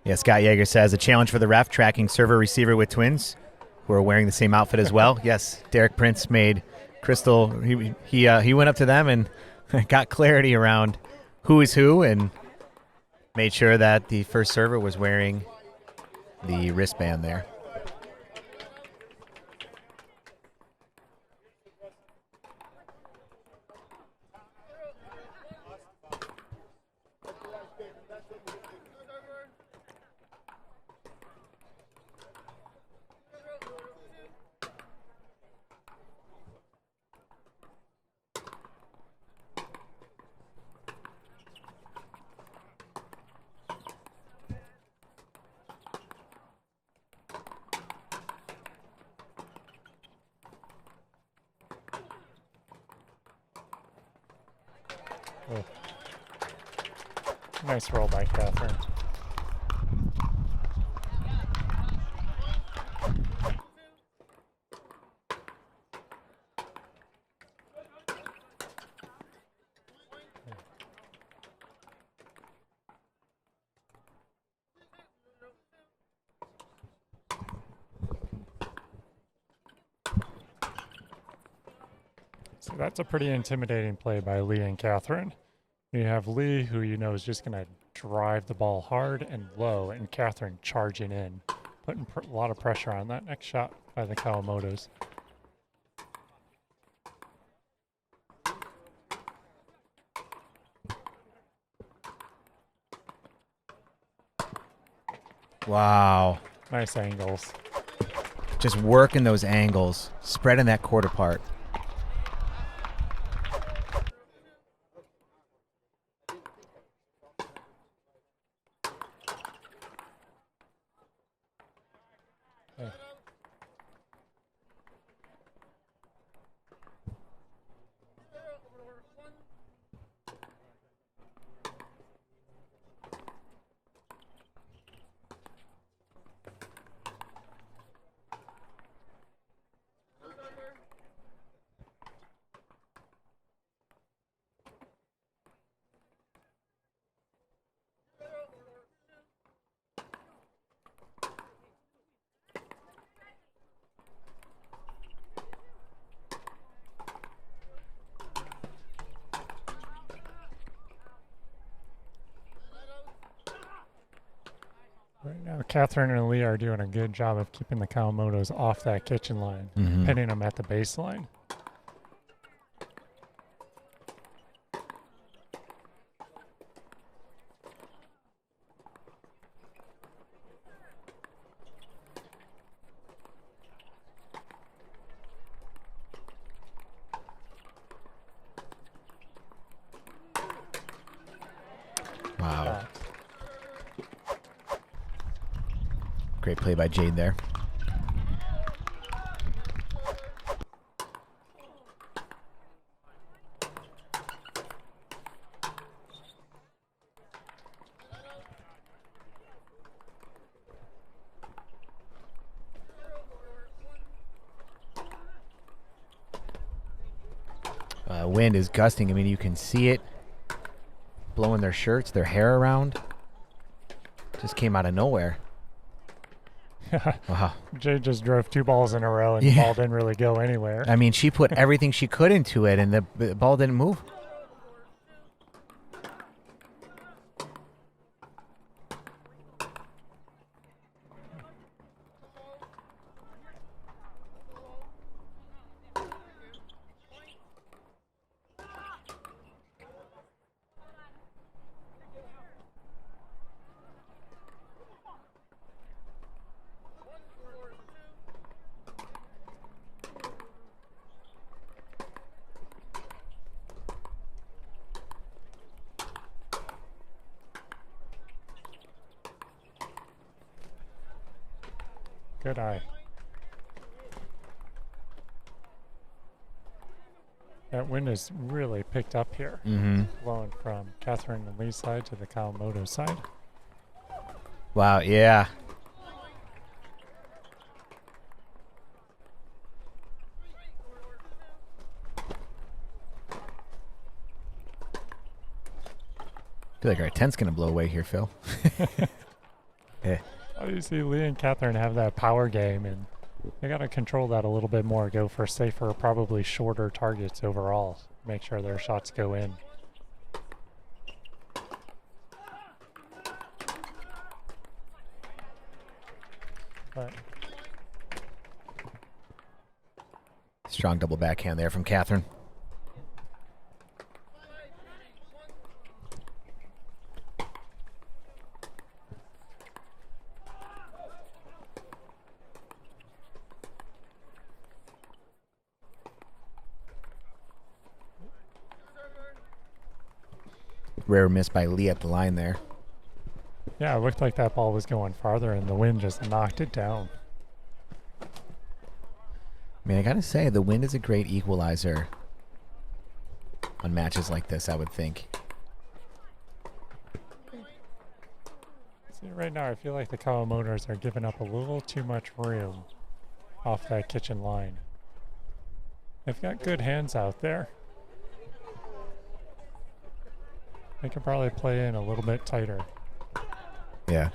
Yeah, Scott Yeager says a challenge for the ref tracking server receiver with twins who are wearing the same outfit as well. Yes, Derek Prince made Crystal. He went up to them and got clarity around who is who and made sure that the first server was wearing the wristband there. Oh. Nice roll by Catherine. So that's a pretty intimidating play by Leigh and Catherine. You have Leigh, who you know is just going to drive the ball hard and low, and Catherine charging in, putting a lot of pressure on that next shot by the Kawamotos. Wow. Nice angles. Just working those angles, spreading that court apart. Right now, Catherine and Leigh are doing a good job of keeping the Kawamotos off that kitchen line, pinning them at the baseline. Wow. Great play by Jade there. Wind is gusting. I mean, you can see it blowing their shirts, their hair around. Just came out of nowhere. Wow. Jade just drove 2 balls in a row, and the ball didn't really go anywhere. I mean, she put everything she could into it, and the ball didn't move. Good eye. That wind is really picked up here, blowing from Catherine and Leigh's side to the Kawamoto side. Wow, yeah. I feel like our tent's going to blow away here, Phil. Eh. Oh, you see Leigh and Catherine have that power game, and they got to control that a little bit more. Go for safer, probably shorter targets overall. Make sure their shots go in. But Strong double backhand there from Catherine. Rare miss by Leigh at the line there. yeah, it looked like that ball was going farther, and the wind just knocked it down. I mean, I gotta say, the wind is a great equalizer on matches like this, I would think. See, right now I feel like the Kawamotos are giving up a little too much room off that kitchen line. They've got good hands out there. They could probably play in a little bit tighter. Yeah.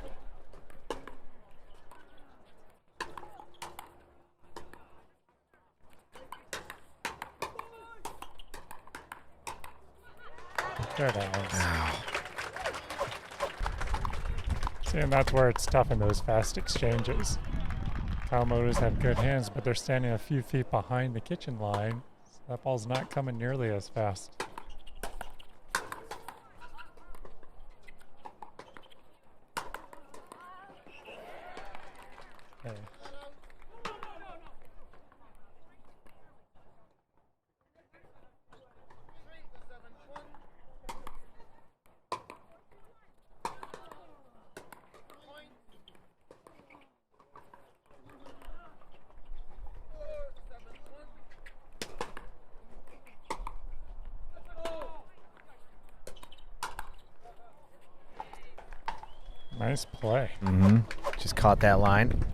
There it is. Wow. See, and that's where it's tough in those fast exchanges. Kawamotos have good hands, but they're standing a few feet behind the kitchen line. So that ball's not coming nearly as fast. Okay. Nice play. Mm-hmm. Just caught that line.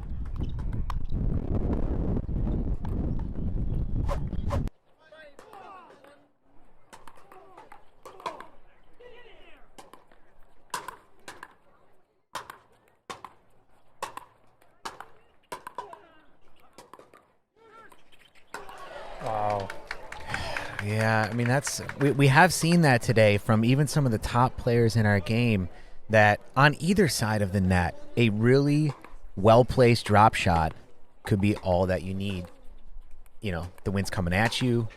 Wow. Yeah, I mean, we have seen that today from even some of the top players in our game, that on either side of the net, a really well-placed drop shot could be all that you need. You know, the wind's coming at you.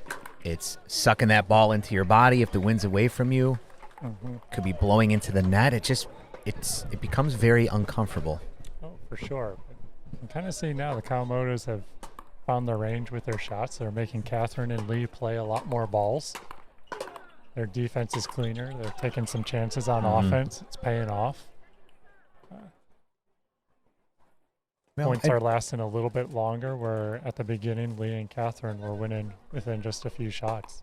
It's sucking that ball into your body if the wind's away from you. Mm-hmm. Could be blowing into the net. It becomes very uncomfortable. Oh, for sure. I'm kind of seeing now the Kawamotos have found their range with their shots. They're making Catherine and Leigh play a lot more balls. Their defense is cleaner. They're taking some chances on offense. It's paying off. Points are lasting a little bit longer, where at the beginning, Leigh and Catherine were winning within just a few shots.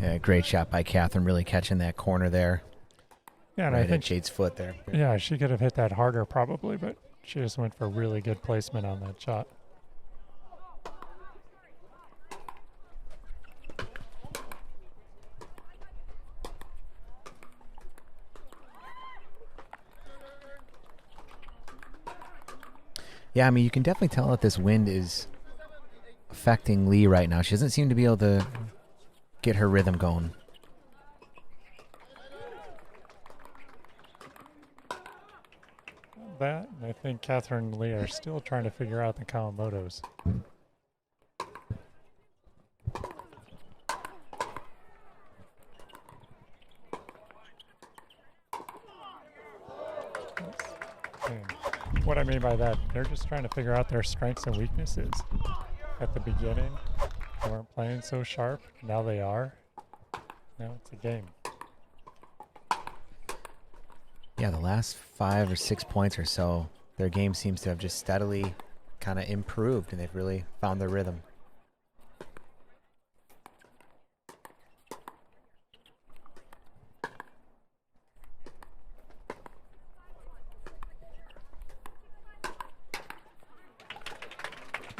Yeah, great shot by Catherine, really catching that corner there. Yeah, and right I at think Jade's foot there. yeah, she could have hit that harder probably, but she just went for really good placement on that shot. Yeah, I mean, you can definitely tell that this wind is affecting Leigh right now. She doesn't seem to be able to get her rhythm going. That, and I think Catherine and Leigh are still trying to figure out the Kawamotos. And what I mean by that, they're just trying to figure out their strengths and weaknesses. At the beginning, they weren't playing so sharp. Now they are. Now it's a game. Yeah, the last 5 or 6 points or so, their game seems to have just steadily kind of improved, and they've really found their rhythm.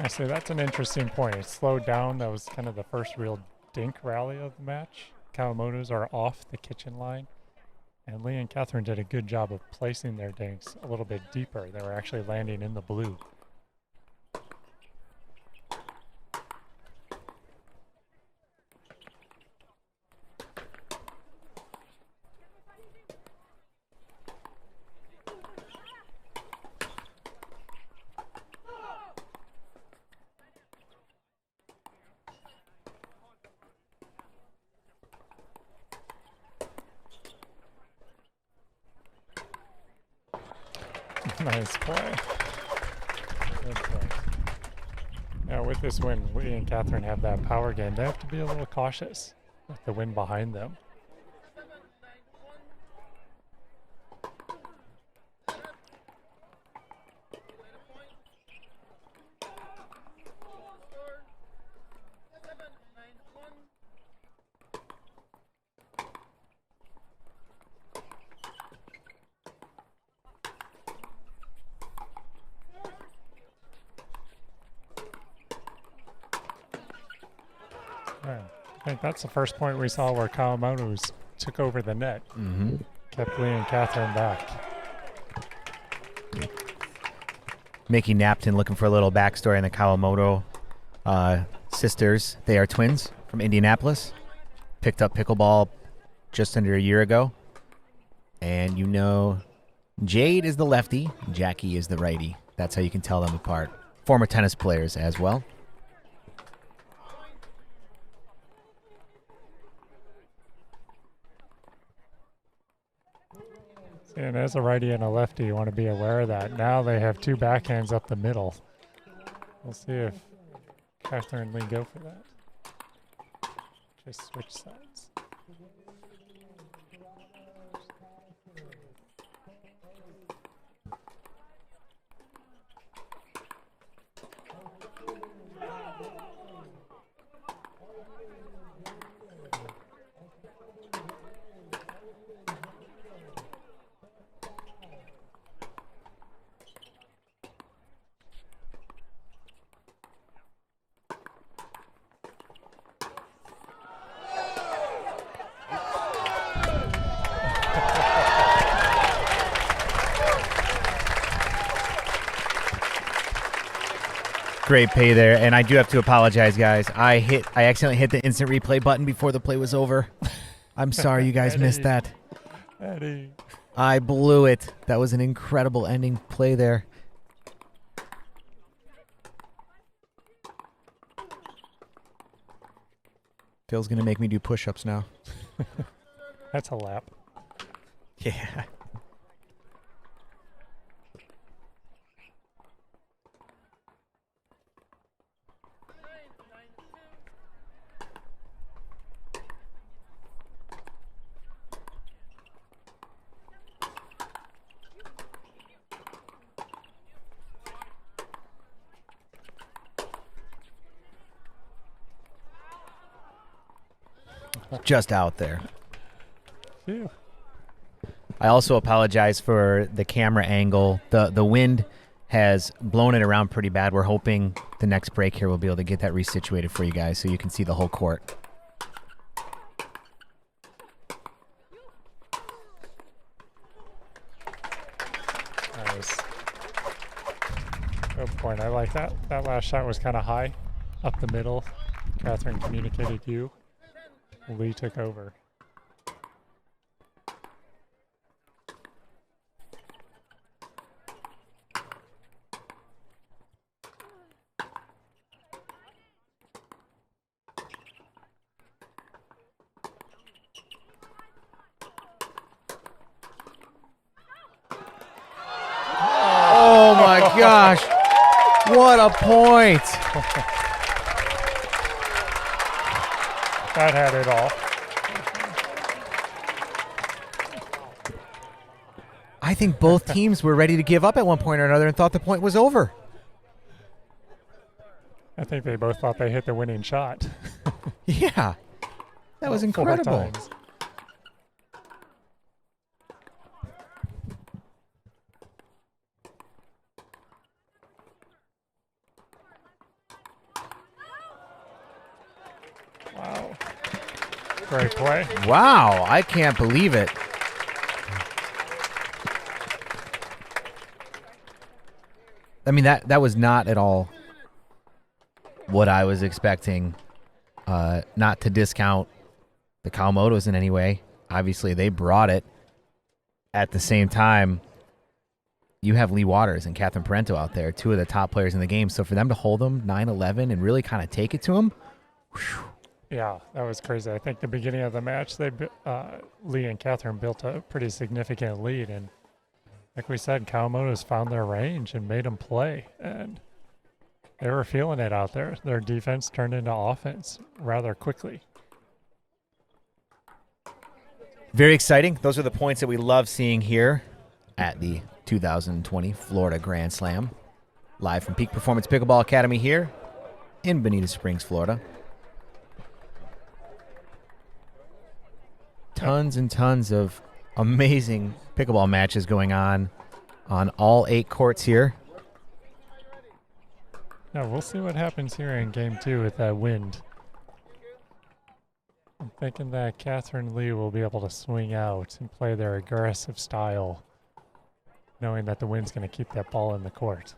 Actually, that's an interesting point. It slowed down. That was kind of the first real dink rally of the match. Kawamotos are off the kitchen line. And Leigh and Catherine did a good job of placing their dinks a little bit deeper. They were actually landing in the blue. Nice play. Good play. Now with this win, Leigh and Catherine have that power game. They have to be a little cautious with the wind behind them. I think that's the first point we saw where Kawamoto's took over the net. Kept Leigh and Catherine back. Mickey Napton looking for a little backstory on the Kawamoto sisters. They are twins from Indianapolis. Picked up pickleball just under a year ago. And you know, Jade is the lefty, Jackie is the righty. That's how you can tell them apart. Former tennis players as well. And as a righty and a lefty, you want to be aware of that. Now they have two backhands up the middle. We'll see if Catherine and Leigh go for that. Just switch sides. Great pay there, and I do have to apologize, guys. I accidentally hit the instant replay button before the play was over. I'm sorry you guys missed that. Eddie. I blew it. That was an incredible ending play there. Phil's gonna make me do push-ups now. That's a lap. Yeah. Just out there. Phew. I also apologize for the camera angle. The wind has blown it around pretty bad. We're hoping the next break here we'll be able to get that resituated for you guys so you can see the whole court. Nice. Good point. I like that. That last shot was kind of high, up the middle. Catherine communicated you. Leigh took over. Oh my gosh. What a point. That had it all. I think both teams were ready to give up at one point or another and thought the point was over. I think they both thought they hit the winning shot. Yeah. That was incredible. 4 times. Great play. Wow, I can't believe it. I mean, that was not at all what I was expecting. Not to discount the Kawamotos in any way. Obviously, they brought it. At the same time, you have Leigh Waters and Catherine Parenteau out there, two of the top players in the game. So for them to hold them 9-11 and really kind of take it to them, whew. Yeah, that was crazy. I think the beginning of the match, Leigh and Catherine built a pretty significant lead. And like we said, Kawamoto's found their range and made them play. And they were feeling it out there. Their defense turned into offense rather quickly. Very exciting. Those are the points that we love seeing here at the 2020 Florida Grand Slam. Live from Peak Performance Pickleball Academy here in Bonita Springs, Florida. Tons and tons of amazing pickleball matches going on all 8 courts here. Yeah, we'll see what happens here in game 2 with that wind. I'm thinking that Catherine and Leigh will be able to swing out and play their aggressive style, knowing that the wind's going to keep that ball in the court.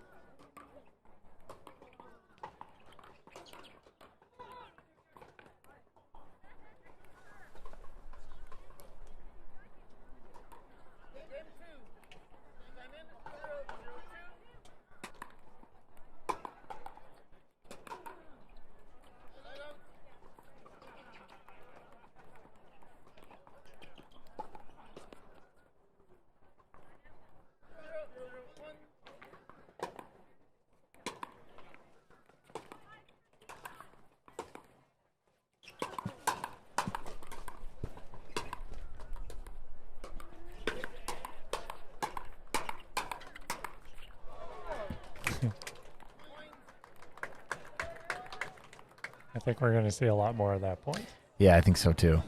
I think we're going to see a lot more of that point. Yeah, I think so too.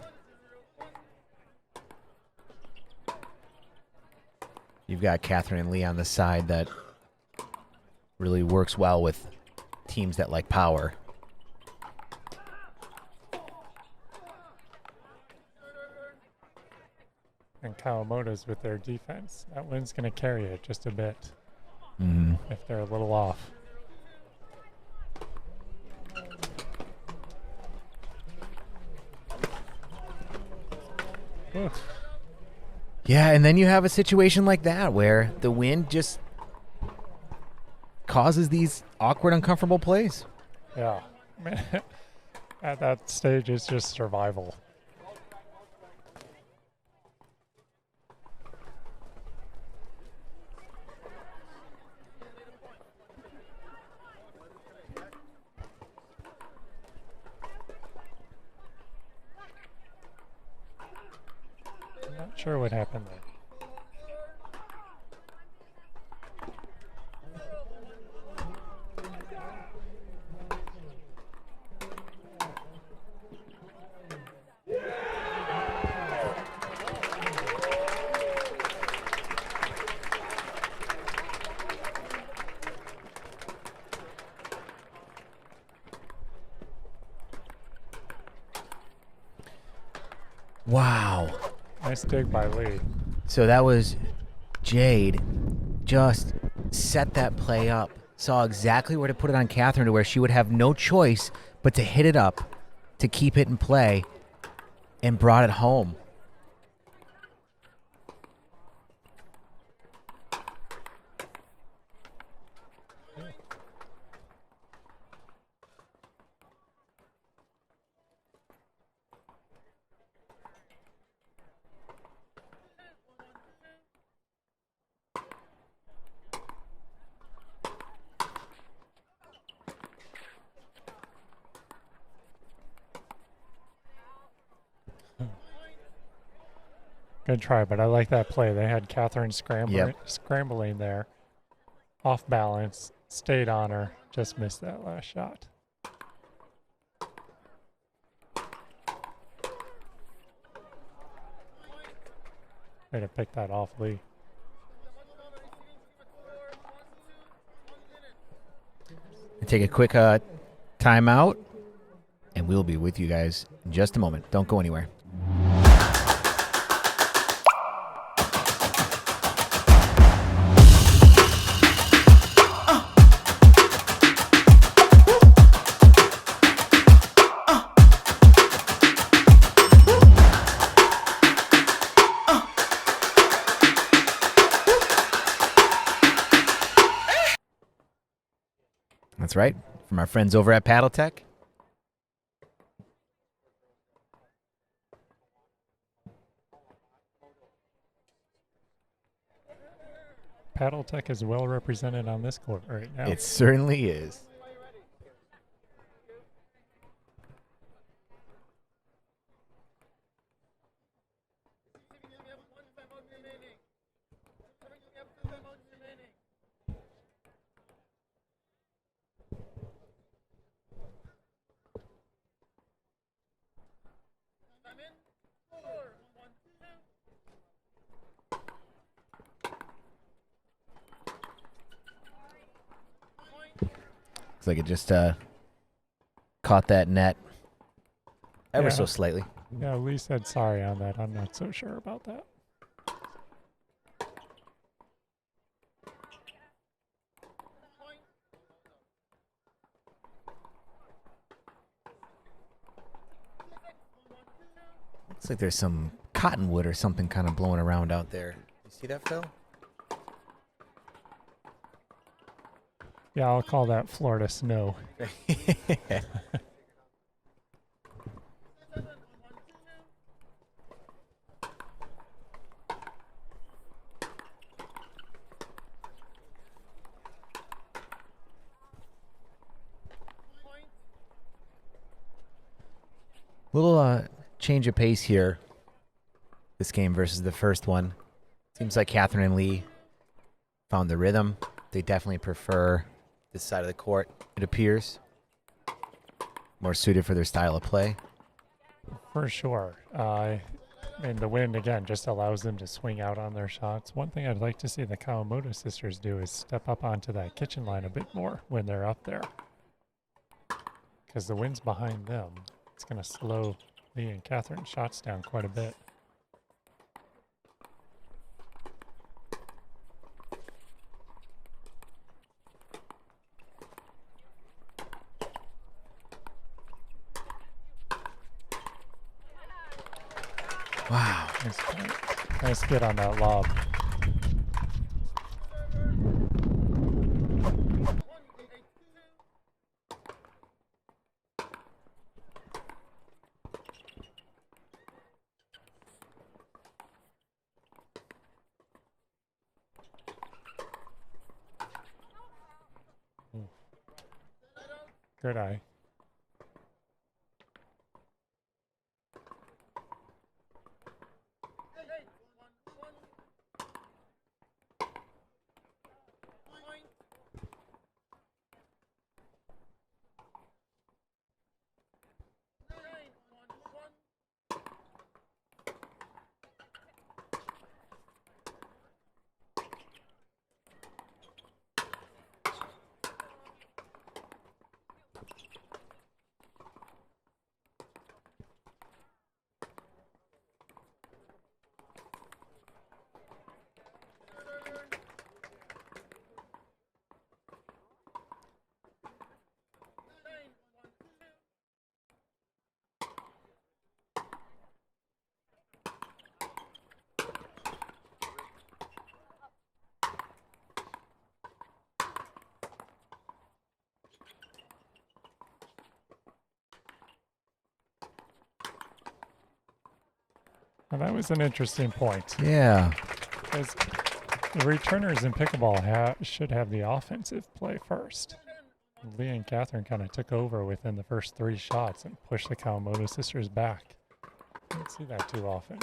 You've got Catherine and Leigh on the side that really works well with teams that like power. And Kawamoto's with their defense. That wind's going to carry it just a bit if they're a little off. Oof. Yeah, and then you have a situation like that where the wind just causes these awkward, uncomfortable plays. Yeah. At that stage, it's just survival. I'm not sure what happened there. Wow. Nice dig by Leigh. So that was Jade just set that play up, saw exactly where to put it on Catherine to where she would have no choice but to hit it up to keep it in play and brought it home. Good try, but I like that play. They had Catherine scrambling there. Off balance, stayed on her, just missed that last shot. Way to pick that off, Leigh. Take a quick timeout. and we'll be with you guys in just a moment. Don't go anywhere. That's right, from our friends over at Paddle Tech. Paddle Tech is well represented on this court right now. It certainly is. Looks like it just caught that net ever so slightly. Yeah, Leigh said sorry on that. I'm not so sure about that. Looks like there's some cottonwood or something kind of blowing around out there. You see that, Phil? Yeah, I'll call that Florida snow. Little change of pace here. This game versus the first one. Seems like Catherine and Leigh found the rhythm. They definitely prefer this side of the court, it appears. More suited for their style of play. For sure. And the wind, again, just allows them to swing out on their shots. One thing I'd like to see the Kawamoto sisters do is step up onto that kitchen line a bit more when they're up there. Because the wind's behind them. It's going to slow Leigh and Catherine's shots down quite a bit. Wow. Nice hit on that lob. Good eye. Well, that was an interesting point. Yeah. Because the returners in pickleball should have the offensive play first. Leigh and Catherine kind of took over within the first 3 shots and pushed the Kawamoto sisters back. I don't see that too often.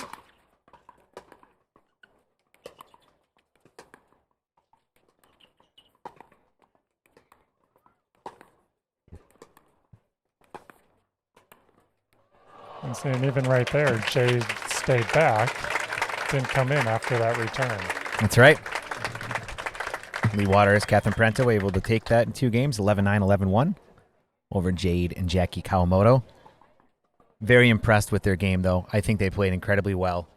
And seeing even right there, Jade stayed back, didn't come in after that return. That's right. Leigh Waters, Catherine Parenteau able to take that in 2 games, 11-9, 11-1 over Jade and Jackie Kawamoto. Very impressed with their game, though. I think they played incredibly well.